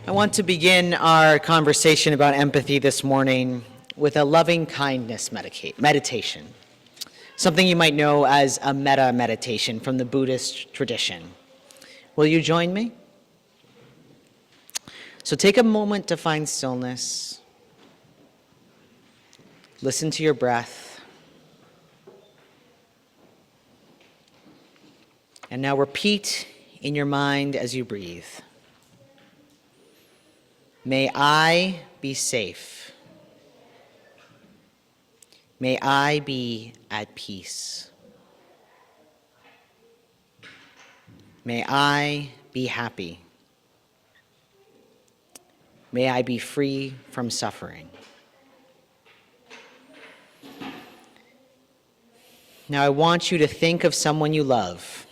I want to begin our conversation about empathy this morning with a loving kindness meditation, something you might know as a metta meditation from the Buddhist tradition. Will you join me? So take a moment to find stillness. Listen to your breath. And now repeat in your mind as you breathe. May I be safe. May I be at peace. May I be happy. May I be free from suffering. Now I want you to think of someone you love,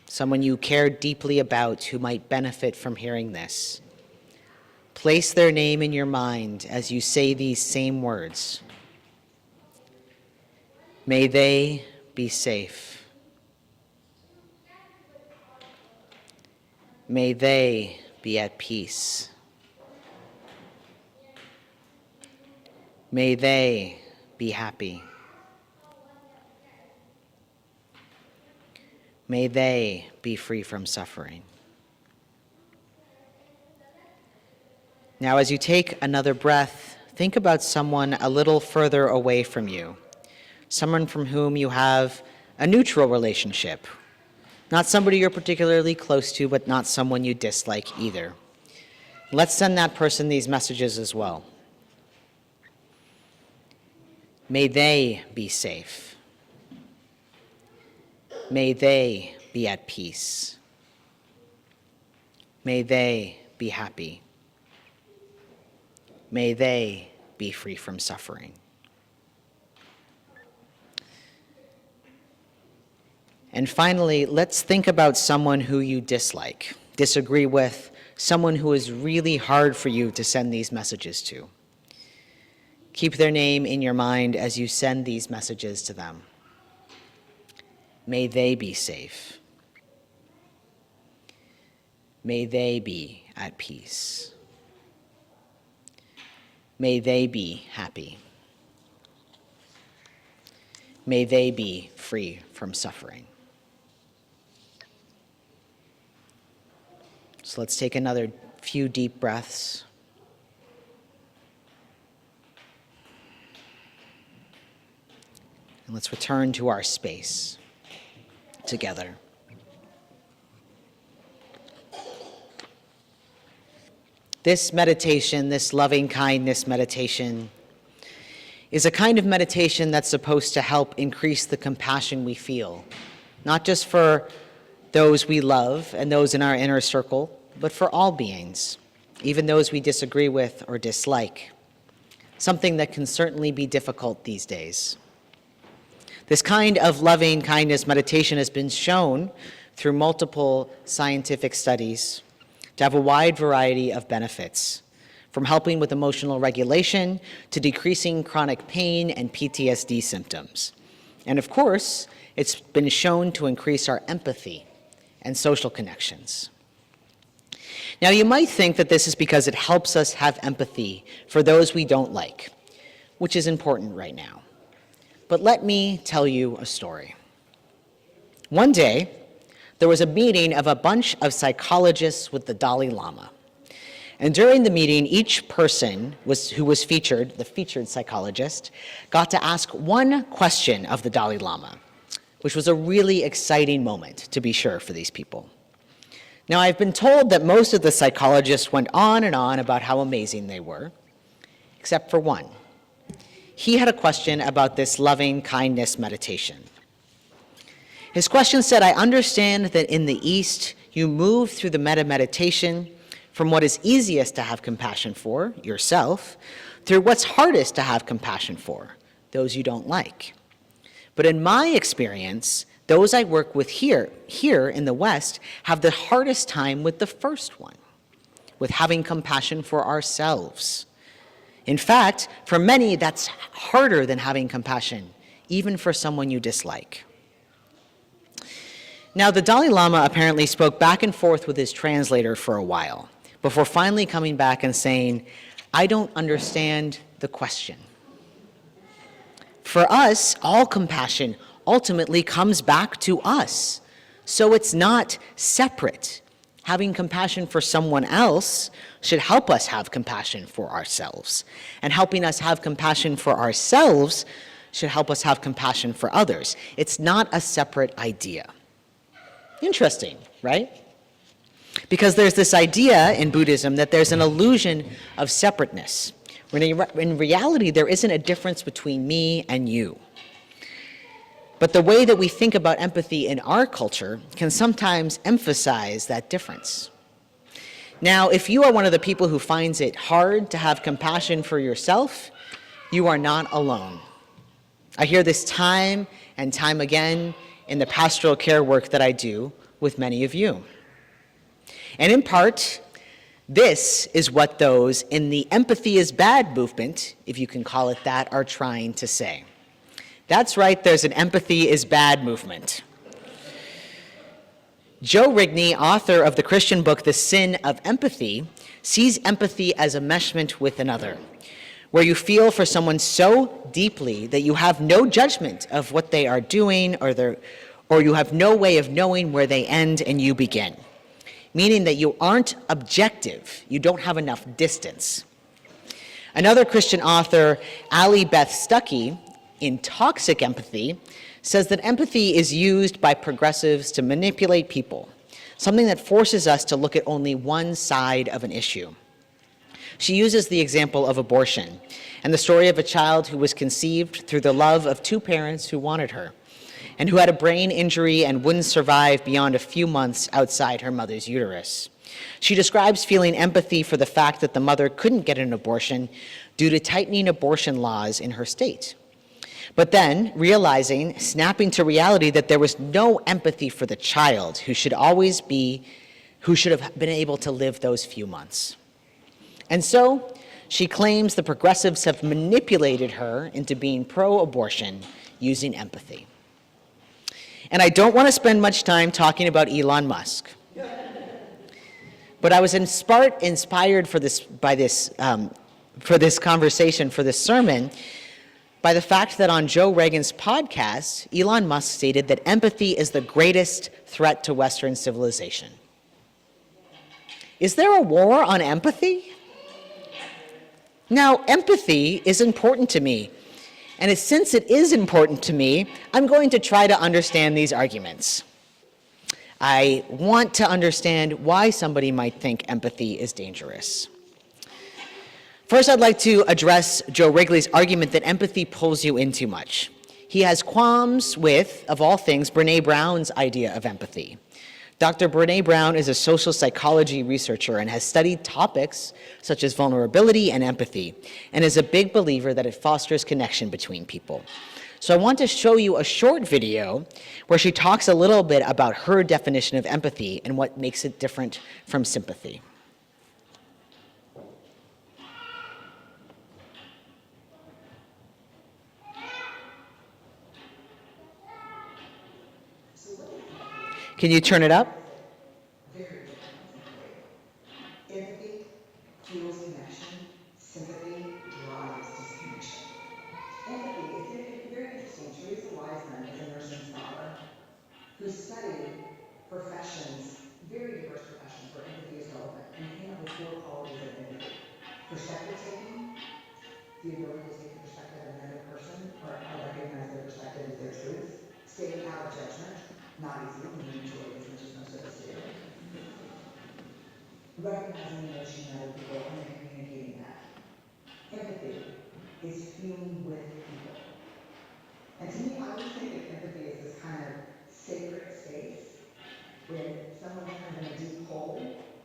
someone you care deeply about who might benefit from hearing this. Place their name in your mind as you say these same words. May they be safe. May they be at peace. May they be happy. May they be free from suffering. Now, as you take another breath, think about someone a little further away from you, someone from whom you have a neutral relationship, not somebody you're particularly close to, but not someone you dislike either. Let's send that person these messages as well. May they be safe. May they be at peace. May they be happy. May they be free from suffering. And finally, let's think about someone who you dislike, disagree with, someone who is really hard for you to send these messages to. Keep their name in your mind as you send these messages to them. May they be safe. May they be at peace. May they be happy. May they be free from suffering. So let's take another few deep breaths. And let's return to our space together. This meditation, this loving kindness meditation, is a kind of meditation that's supposed to help increase the compassion we feel, not just for those we love and those in our inner circle, but for all beings, even those we disagree with or dislike, something that can certainly be difficult these days. This kind of loving kindness meditation has been shown through multiple scientific studies to have a wide variety of benefits, from helping with emotional regulation to decreasing chronic pain and PTSD symptoms. And of course, it's been shown to increase our empathy and social connections. Now, you might think that this is because it helps us have empathy for those we don't like, which is important right now. But let me tell you a story. One day, there was a meeting of a bunch of psychologists with the Dalai Lama. And during the meeting, each person who was featured, the featured psychologist, got to ask one question of the Dalai Lama, which was a really exciting moment, to be sure, for these people. Now, I've been told that most of the psychologists went on and on about how amazing they were, except for one. He had a question about this loving kindness meditation. His question said, I understand that in the East, you move through the metta meditation from what is easiest to have compassion for, yourself, through what's hardest to have compassion for, those you don't like. But in my experience, those I work with here in the West, have the hardest time with the first one, with having compassion for ourselves. In fact, for many, that's harder than having compassion, even for someone you dislike. Now, the Dalai Lama apparently spoke back and forth with his translator for a while, before finally coming back and saying, I don't understand the question. For us, all compassion ultimately comes back to us. So it's not separate. Having compassion for someone else should help us have compassion for ourselves. And helping us have compassion for ourselves should help us have compassion for others. It's not a separate idea. Interesting, right? Because there's this idea in Buddhism that there's an illusion of separateness. When in reality, there isn't a difference between me and you. But the way that we think about empathy in our culture can sometimes emphasize that difference. Now, if you are one of the people who finds it hard to have compassion for yourself, you are not alone. I hear this time and time again in the pastoral care work that I do with many of you. And in part, this is what those in the empathy is bad movement, if you can call it that, are trying to say. That's right, there's an empathy is bad movement. Joe Rigney, author of the Christian book, The Sin of Empathy, sees empathy as a meshment with another, where you feel for someone so deeply that you have no judgment of what they are doing, or you have no way of knowing where they end and you begin. Meaning that you aren't objective, you don't have enough distance. Another Christian author, Allie, Beth, Stuckey, in Toxic Empathy, says that empathy is used by progressives to manipulate people, something that forces us to look at only one side of an issue. She uses the example of abortion and the story of a child who was conceived through the love of two parents who wanted her, and who had a brain injury and wouldn't survive beyond a few months outside her mother's uterus. She describes feeling empathy for the fact that the mother couldn't get an abortion due to tightening abortion laws in her state. But then, realizing, snapping to reality that there was no empathy for the child who should have been able to live those few months. And so, she claims the progressives have manipulated her into being pro-abortion using empathy. And I don't want to spend much time talking about Elon Musk. But I was inspired for this conversation, for this sermon, by the fact that on Joe Rogan's podcast, Elon Musk stated that empathy is the greatest threat to Western civilization. Is there a war on empathy? Now, empathy is important to me. And since it is important to me, I'm going to try to understand these arguments. I want to understand why somebody might think empathy is dangerous. First, I'd like to address Joe Wrigley's argument that empathy pulls you in too much. He has qualms with, of all things, Brené Brown's idea of empathy. Dr. Brené Brown is a social psychology researcher and has studied topics such as vulnerability and empathy, and is a big believer that it fosters connection between people. So I want to show you a short video where she talks a little bit about her definition of empathy and what makes it different from sympathy. Can you turn it up? Empathy fuels connection. Sympathy drives disconnection. Empathy is very interesting. Teresa Wiseman is a nursing scholar who studied professions, very diverse professions where empathy is relevant, and came up with 4 qualities of empathy. Perspective taking, the ability to take the perspective of another person or recognize their perspective as their truth. Staying out of judgment, not easy when you enjoy it as much as most of us do. Recognizing the emotion in other people and then communicating that. Empathy is feeling with people. And to me, I always think of empathy as this kind of sacred space when someone's kind of in a deep hole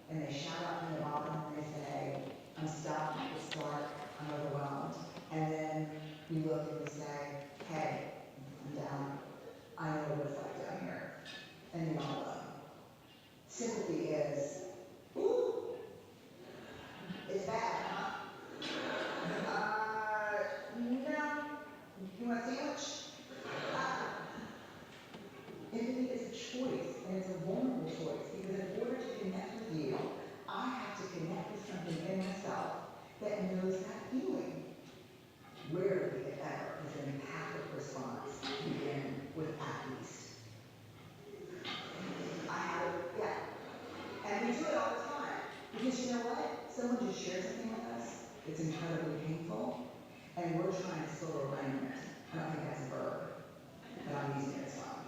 and they shout out from the bottom and they say, I'm stuck, it's dark, I'm overwhelmed. And then we look and we say, hey, I'm down. I know what it's like down here. And you're not alone. Sympathy is, ooh, it's bad, huh? No. You want a sandwich? Empathy is a choice, and it's a vulnerable choice, because in order to connect with you, I Because you know what? Someone just shared something with us that's incredibly painful, and we're trying to silver lining it. I don't think that's a verb, but I'm using it as well.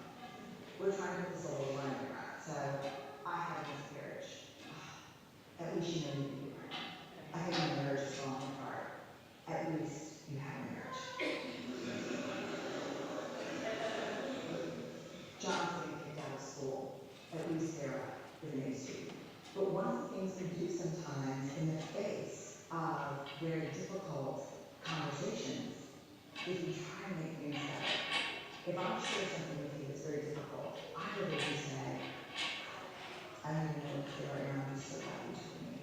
We're trying to put the silver lining on it. So I had a miscarriage. At least you know you can do it. I think my marriage is falling apart. At least you have a marriage. John's getting kicked out of school. At least Sarah is an A student. But one of the things we do sometimes in the face of very difficult conversations is we try to make things better. If I'm sharing something with you that's very difficult, I would really say, I don't even know what to say right now, I'm just so happy to me.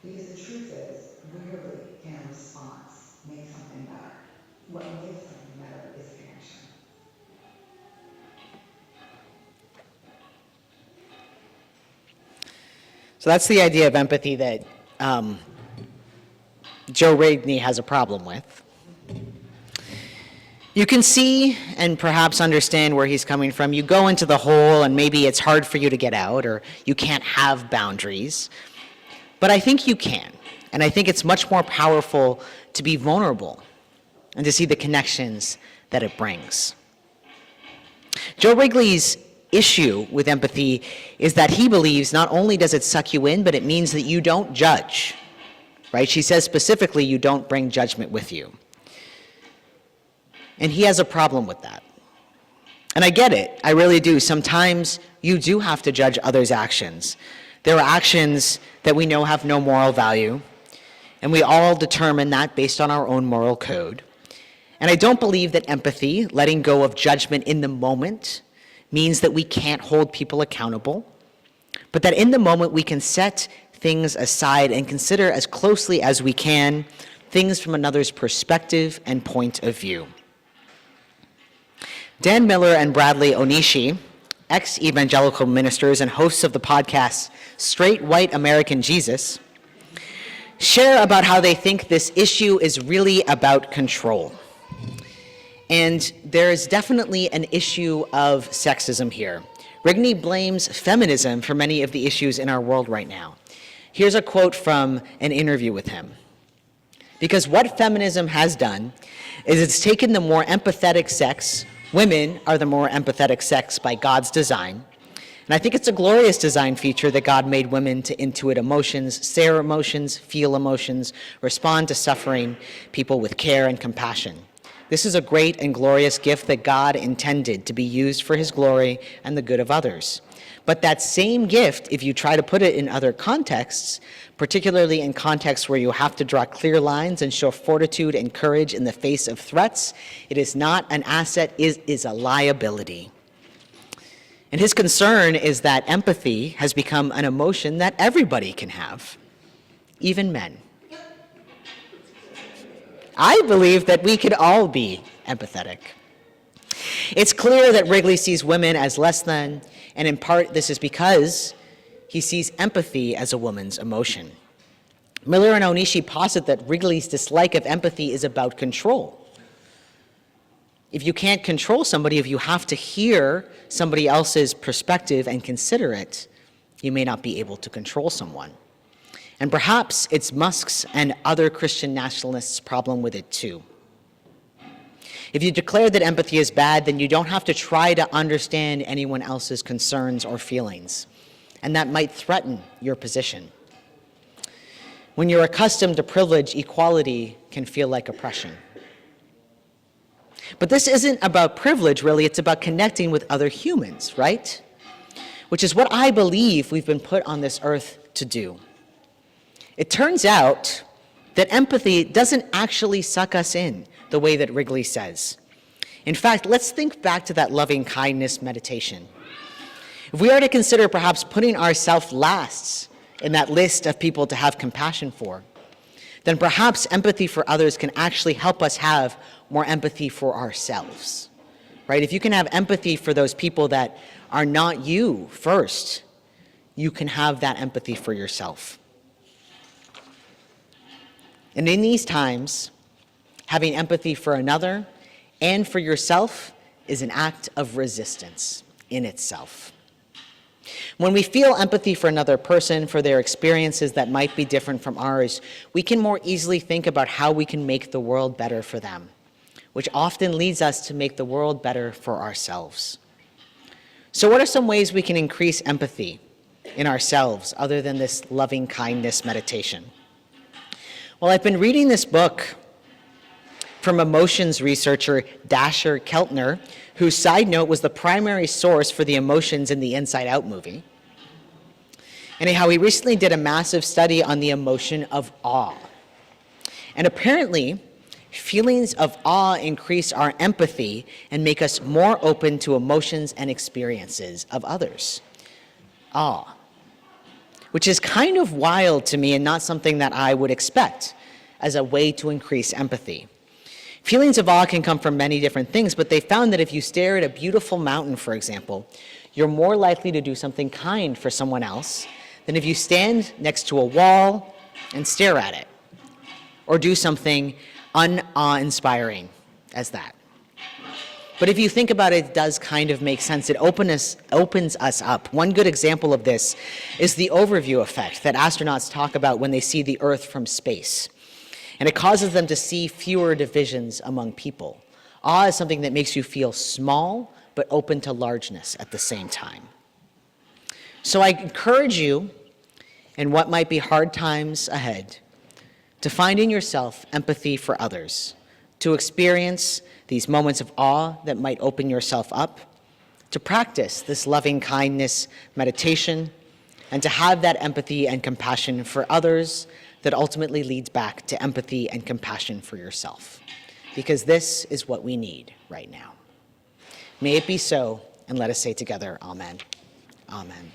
Because the truth is, rarely can a response make something better. What makes something better is connection. So that's the idea of empathy that Joe Rigney has a problem with. You can see and perhaps understand where he's coming from. You go into the hole and maybe it's hard for you to get out, or you can't have boundaries. But I think you can. And I think it's much more powerful to be vulnerable and to see the connections that it brings. Joe Wrigley's issue with empathy is that he believes not only does it suck you in, but it means that you don't judge, right? She says specifically, you don't bring judgment with you. And he has a problem with that. And I get it, I really do. Sometimes you do have to judge others' actions. There are actions that we know have no moral value, and we all determine that based on our own moral code. And I don't believe that empathy, letting go of judgment in the moment, means that we can't hold people accountable, but that in the moment we can set things aside and consider as closely as we can things from another's perspective and point of view. Dan Miller and Bradley Onishi, ex-evangelical ministers and hosts of the podcast Straight White American Jesus, share about how they think this issue is really about control. And there is definitely an issue of sexism here. Rigney blames feminism for many of the issues in our world right now. Here's a quote from an interview with him. Because what feminism has done is it's taken the more empathetic sex, women are the more empathetic sex by God's design, and I think it's a glorious design feature that God made women to intuit emotions, share emotions, feel emotions, respond to suffering people with care and compassion. This is a great and glorious gift that God intended to be used for his glory and the good of others. But that same gift, if you try to put it in other contexts, particularly in contexts where you have to draw clear lines and show fortitude and courage in the face of threats, it is not an asset, it is a liability. And his concern is that empathy has become an emotion that everybody can have, even men. I believe that we could all be empathetic. It's clear that Wrigley sees women as less than, and in part this is because he sees empathy as a woman's emotion. Miller and Onishi posit that Wrigley's dislike of empathy is about control. If you can't control somebody, if you have to hear somebody else's perspective and consider it, you may not be able to control someone. And perhaps it's Musk's and other Christian nationalists' problem with it too. If you declare that empathy is bad, then you don't have to try to understand anyone else's concerns or feelings, and that might threaten your position. When you're accustomed to privilege, equality can feel like oppression. But this isn't about privilege, really, it's about connecting with other humans, right? Which is what I believe we've been put on this earth to do. It turns out that empathy doesn't actually suck us in the way that Wrigley says. In fact, let's think back to that loving kindness meditation. If we are to consider perhaps putting ourselves last in that list of people to have compassion for, then perhaps empathy for others can actually help us have more empathy for ourselves, right? If you can have empathy for those people that are not you first, you can have that empathy for yourself. And in these times, having empathy for another and for yourself is an act of resistance in itself. When we feel empathy for another person, for their experiences that might be different from ours, we can more easily think about how we can make the world better for them, which often leads us to make the world better for ourselves. So what are some ways we can increase empathy in ourselves other than this loving kindness meditation? Well, I've been reading this book from emotions researcher Dasher Keltner, whose side note was the primary source for the emotions in the Inside Out movie. Anyhow, he recently did a massive study on the emotion of awe. And apparently, feelings of awe increase our empathy and make us more open to emotions and experiences of others. Awe. Which is kind of wild to me and not something that I would expect as a way to increase empathy. Feelings of awe can come from many different things, but they found that if you stare at a beautiful mountain, for example, you're more likely to do something kind for someone else than if you stand next to a wall and stare at it, or do something unawe-inspiring as that. But if you think about it, it does kind of make sense. It opens us up. One good example of this is the overview effect that astronauts talk about when they see the Earth from space. And it causes them to see fewer divisions among people. Awe is something that makes you feel small, but open to largeness at the same time. So I encourage you, in what might be hard times ahead, to find in yourself empathy for others, to experience these moments of awe that might open yourself up, to practice this loving kindness meditation, and to have that empathy and compassion for others that ultimately leads back to empathy and compassion for yourself. Because this is what we need right now. May it be so, and let us say together, Amen. Amen.